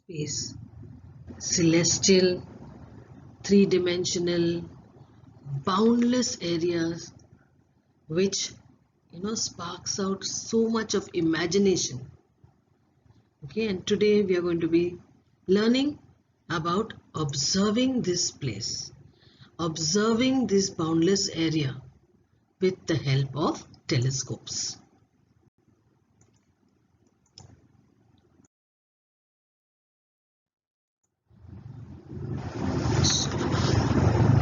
space, celestial, three-dimensional, boundless areas which sparks out so much of imagination. Okay, and today we are going to be learning about observing this place, observing this boundless area with the help of telescopes.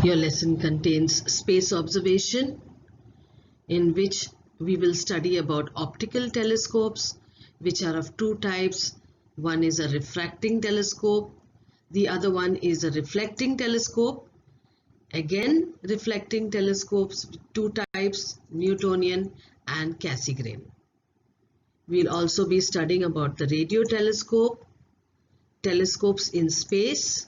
Your lesson contains space observation, in which we will study about optical telescopes, which are of two types. One is a refracting telescope, the other one is a reflecting telescope. Again, reflecting telescopes, two types, Newtonian and Cassegrain. We'll also be studying about the radio telescope, telescopes in space,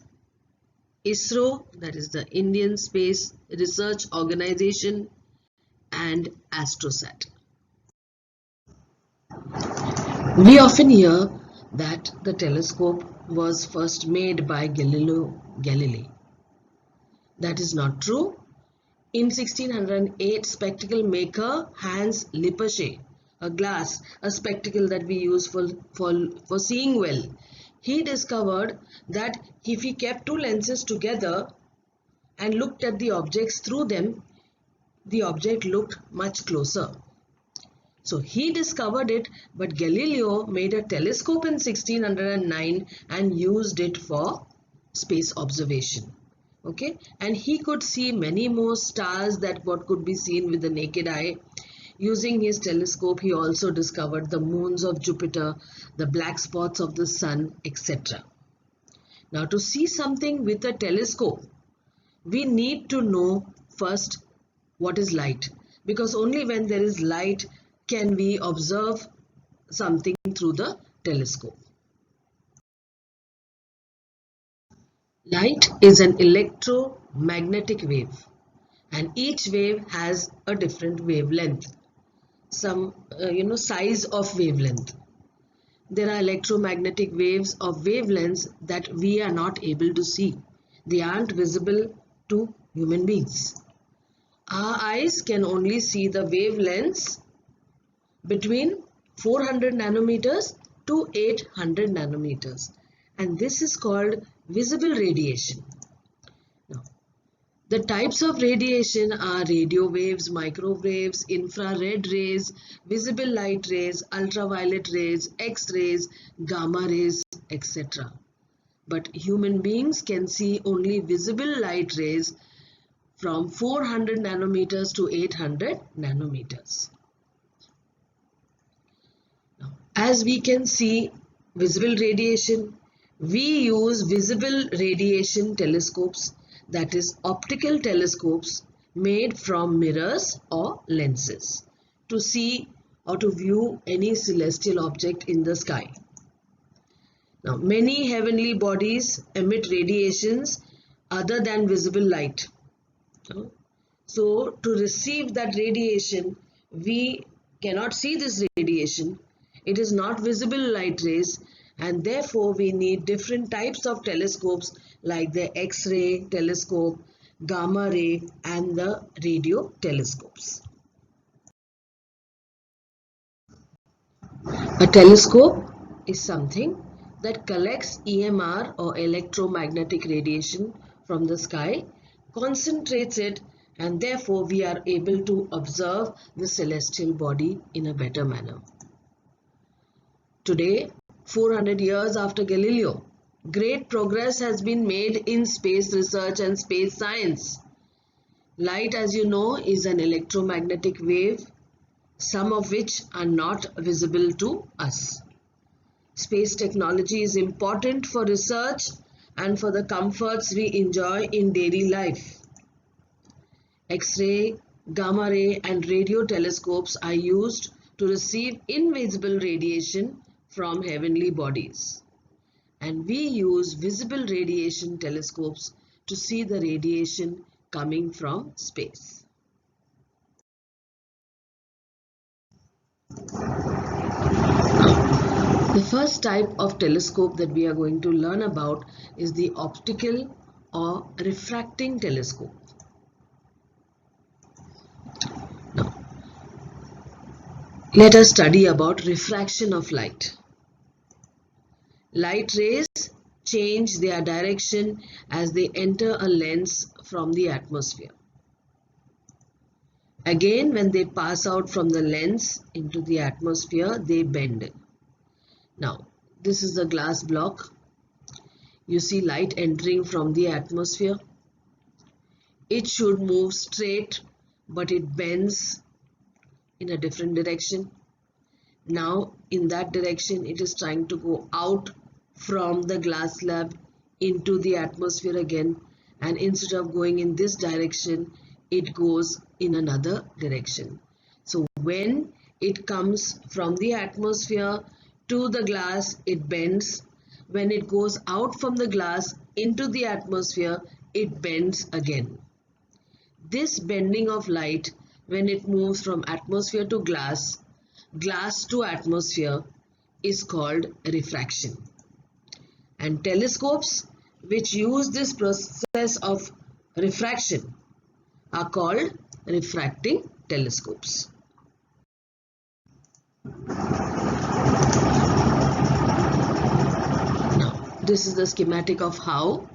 ISRO, that is the Indian Space Research Organization, and AstroSat. We often hear that the telescope was first made by Galileo Galilei. That is not true. In 1608, spectacle maker Hans Lippershey, a spectacle that we use for seeing well, he discovered that if he kept two lenses together and looked at the objects through them, the object looked much closer. So he discovered it, but Galileo made a telescope in 1609 and used it for space observation. Okay, and he could see many more stars than what could be seen with the naked eye. Using his telescope, he also discovered the moons of Jupiter, the black spots of the sun, etc. Now, to see something with a telescope, we need to know first what is light, because only when there is light can we observe something through the telescope. Light is an electromagnetic wave, and each wave has a different wavelength, some size of wavelength. There are electromagnetic waves of wavelengths that we are not able to see. They aren't visible to human beings. Our eyes can only see the wavelengths between 400 nanometers to 800 nanometers, and this is called visible radiation. Now, the types of radiation are radio waves, microwaves, infrared rays, visible light rays, ultraviolet rays, X-rays, gamma rays, etc. But human beings can see only visible light rays from 400 nanometers to 800 nanometers. Now, as we can see visible radiation, we use visible radiation telescopes, that is optical telescopes made from mirrors or lenses, to see or to view any celestial object in the sky. Now, many heavenly bodies emit radiations other than visible light. So, to receive that radiation, we cannot see this radiation. It is not visible light rays, and therefore we need different types of telescopes like the X-ray telescope, gamma ray, and the radio telescopes. A telescope is something that collects EMR or electromagnetic radiation from the sky, concentrates it, and therefore we are able to observe the celestial body in a better manner. Today, 400 years after Galileo, great progress has been made in space research and space science. Light, as you know, is an electromagnetic wave, some of which are not visible to us. Space technology is important for research and for the comforts we enjoy in daily life. X-ray, gamma ray, and radio telescopes are used to receive invisible radiation from heavenly bodies. And we use visible radiation telescopes to see the radiation coming from space. The first type of telescope that we are going to learn about is the optical or refracting telescope. Now, let us study about refraction of light. Light rays change their direction as they enter a lens from the atmosphere. Again, when they pass out from the lens into the atmosphere, they bend. Now, this is the glass block. You see light entering from the atmosphere. It should move straight, but it bends in a different direction. Now, in that direction, it is trying to go out from the glass slab into the atmosphere again, and instead of going in this direction, it goes in another direction. So when it comes from the atmosphere to the glass, it bends. When it goes out from the glass into the atmosphere, it bends again. This bending of light, when it moves from atmosphere to glass, glass to atmosphere, is called refraction. And telescopes which use this process of refraction are called refracting telescopes. Now, this is the schematic of how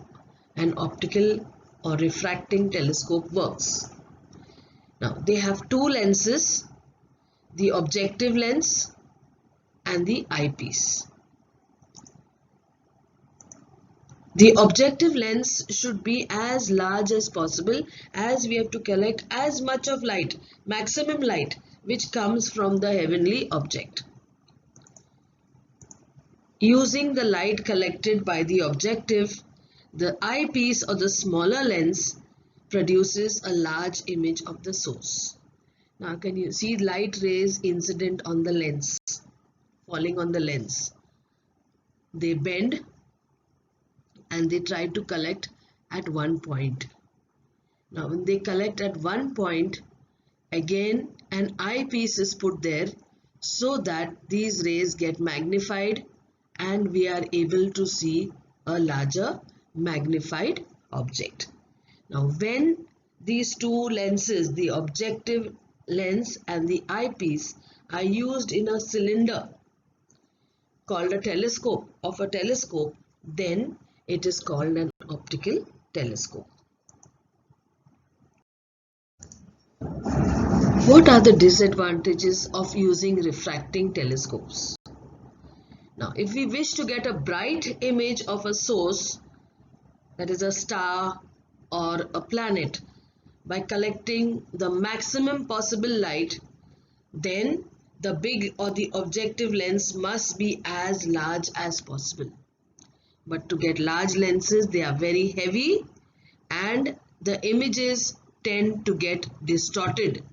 an optical or refracting telescope works. Now, they have two lenses, the objective lens and the eyepiece. The objective lens should be as large as possible, as we have to collect as much of light, maximum light, which comes from the heavenly object. Using the light collected by the objective, the eyepiece or the smaller lens produces a large image of the source. Now can you see light rays incident on the lens, falling on the lens? They bend and they try to collect at one point. Now when they collect at one point, again an eyepiece is put there so that these rays get magnified and we are able to see a larger magnified object. Now when these two lenses, the objective lens and the eyepiece, are used in a cylinder called a telescope, then it is called an optical telescope. What are the disadvantages of using refracting telescopes? Now, if we wish to get a bright image of a source, that is a star or a planet, by collecting the maximum possible light, then the big or the objective lens must be as large as possible. But to get large lenses, they are very heavy and the images tend to get distorted.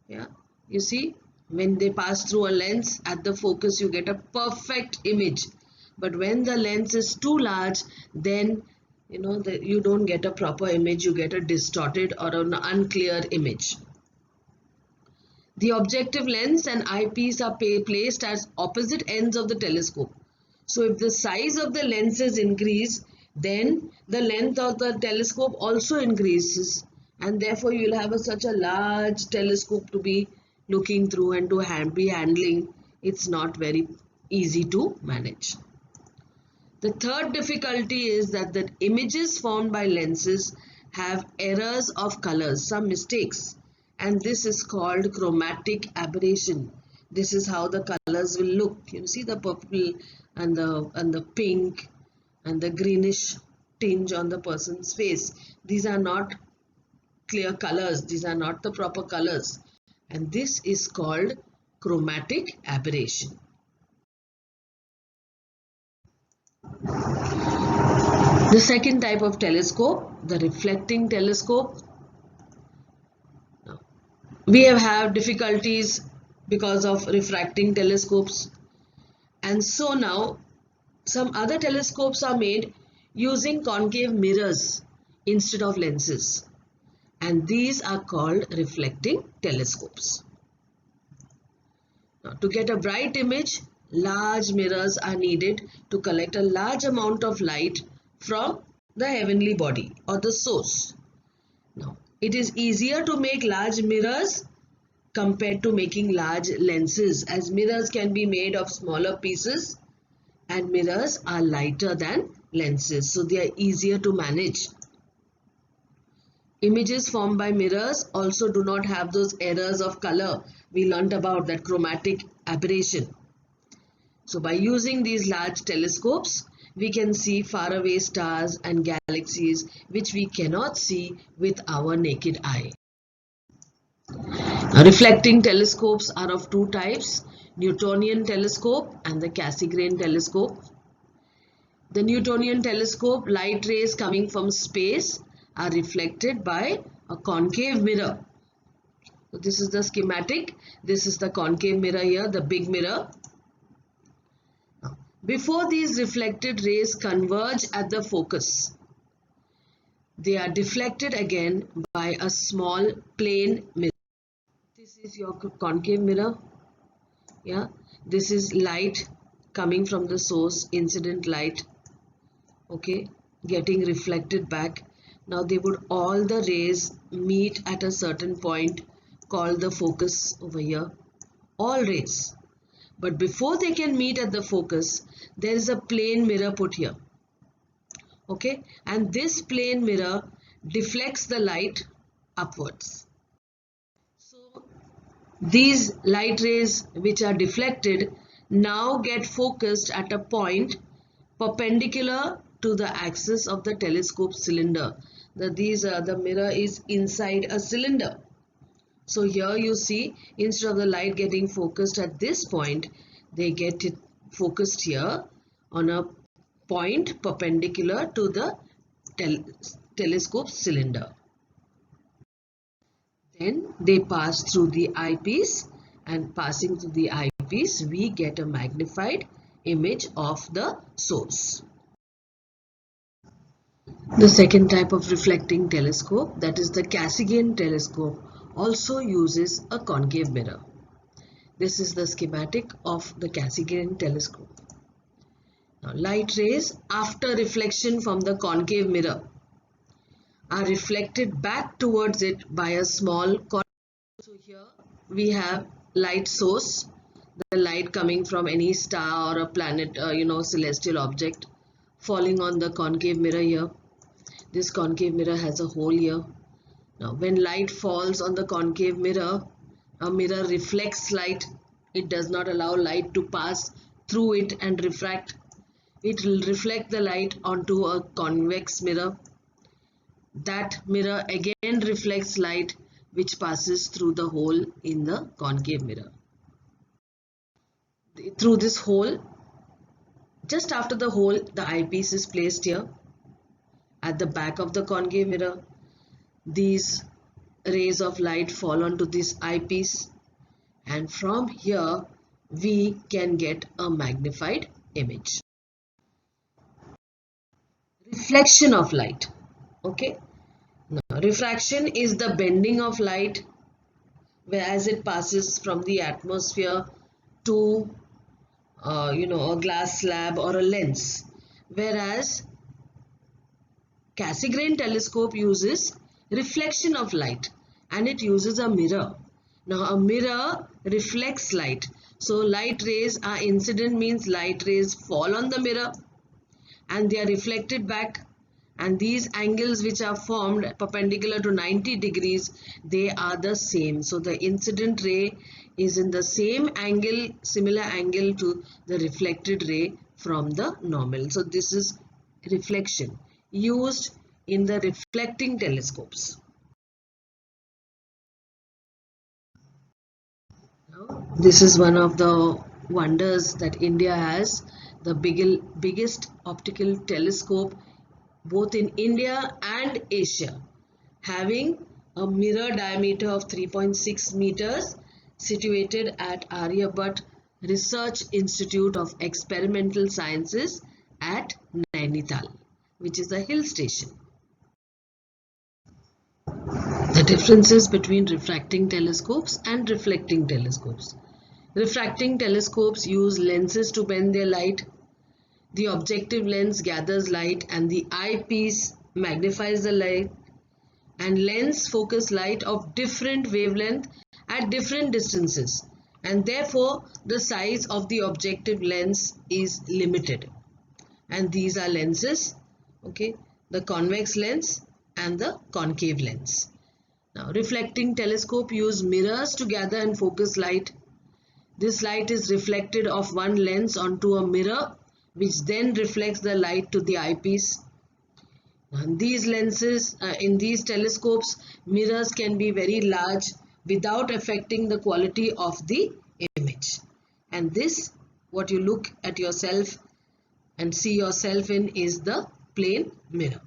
Yeah, you see, when they pass through a lens at the focus, you get a perfect image. But when the lens is too large, then you don't get a proper image, you get a distorted or an unclear image. The objective lens and eyepiece are placed as opposite ends of the telescope. So if the size of the lenses increase, then the length of the telescope also increases, and therefore you will have such a large telescope to be looking through and to be handling. It's not very easy to manage. The third difficulty is that the images formed by lenses have errors of colors, some mistakes, and this is called chromatic aberration. This is how the colors will look. You see the purple and the pink and the greenish tinge on the person's face. These are not clear colors. These are not the proper colors, and this is called chromatic aberration. The second type of telescope, the reflecting telescope. Now, we have difficulties because of refracting telescopes, and so now some other telescopes are made using concave mirrors instead of lenses, and these are called reflecting telescopes. Now, to get a bright image, large mirrors are needed to collect a large amount of light from the heavenly body or the source. Now, it is easier to make large mirrors compared to making large lenses, as mirrors can be made of smaller pieces and mirrors are lighter than lenses, so they are easier to manage. Images formed by mirrors also do not have those errors of color we learnt about, that chromatic aberration. So by using these large telescopes, we can see faraway stars and galaxies which we cannot see with our naked eye. Now, reflecting telescopes are of two types: Newtonian telescope and the Cassegrain telescope. The Newtonian telescope, light rays coming from space are reflected by a concave mirror. So this is the schematic. This is the concave mirror here, the big mirror. Before these reflected rays converge at the focus, they are deflected again by a small plane mirror. This is your concave mirror. Yeah, this is light coming from the source, incident light. Okay, getting reflected back. Now all the rays meet at a certain point called the focus over here. All rays. But before they can meet at the focus, there is a plane mirror put here. Okay, and this plane mirror deflects the light upwards. So these light rays which are deflected now get focused at a point perpendicular to the axis of the telescope cylinder. The mirror is inside a cylinder. So here you see, instead of the light getting focused at this point, they get it focused here on a point perpendicular to the telescope cylinder. Then they pass through the eyepiece, and passing through the eyepiece, we get a magnified image of the source. The second type of reflecting telescope, that is the Cassegrain telescope, also uses a concave mirror. This is the schematic of the Cassegrain telescope. Now, light rays after reflection from the concave mirror are reflected back towards it by a small concave. So here we have light source, the light coming from any star or a planet, celestial object, falling on the concave mirror here. This concave mirror has a hole here. Now, when light falls on the concave mirror, a mirror reflects light. It does not allow light to pass through it and refract. It will reflect the light onto a convex mirror. That mirror again reflects light which passes through the hole in the concave mirror. Through this hole, just after the hole, the eyepiece is placed here. At the back of the concave mirror, these rays of light fall onto this eyepiece, and from here we can get a magnified image. Reflection of light. Okay. Now, refraction is the bending of light as it passes from the atmosphere to a glass slab or a lens, whereas Cassegrain telescope uses reflection of light, and it uses a mirror. Now a mirror reflects light. So light rays are incident, means light rays fall on the mirror and they are reflected back, and these angles which are formed perpendicular to 90 degrees, they are the same. So the incident ray is in the same angle, similar angle to the reflected ray from the normal. So this is reflection used in the reflecting telescopes. Now, this is one of the wonders that India has, the biggest optical telescope both in India and Asia, having a mirror diameter of 3.6 meters, situated at Aryabhat Research Institute of Experimental Sciences at Nainital, which is a hill station. The differences between refracting telescopes and reflecting telescopes. Refracting telescopes use lenses to bend their light. The objective lens gathers light and the eyepiece magnifies the light, and lens focus light of different wavelength at different distances, and therefore the size of the objective lens is limited. And these are lenses, okay, the convex lens and the concave lens. Now, reflecting telescope use mirrors to gather and focus light. This light is reflected off one lens onto a mirror, which then reflects the light to the eyepiece. And these lenses, in these telescopes, mirrors can be very large without affecting the quality of the image. And this, what you look at yourself and see yourself in, is the plane mirror.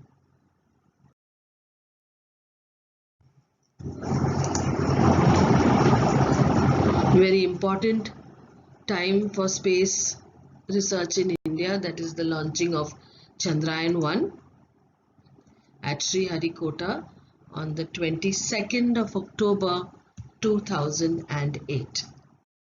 Very important time for space research in India, that is the launching of Chandrayaan-1 at Sriharikota on the 22nd of October 2008.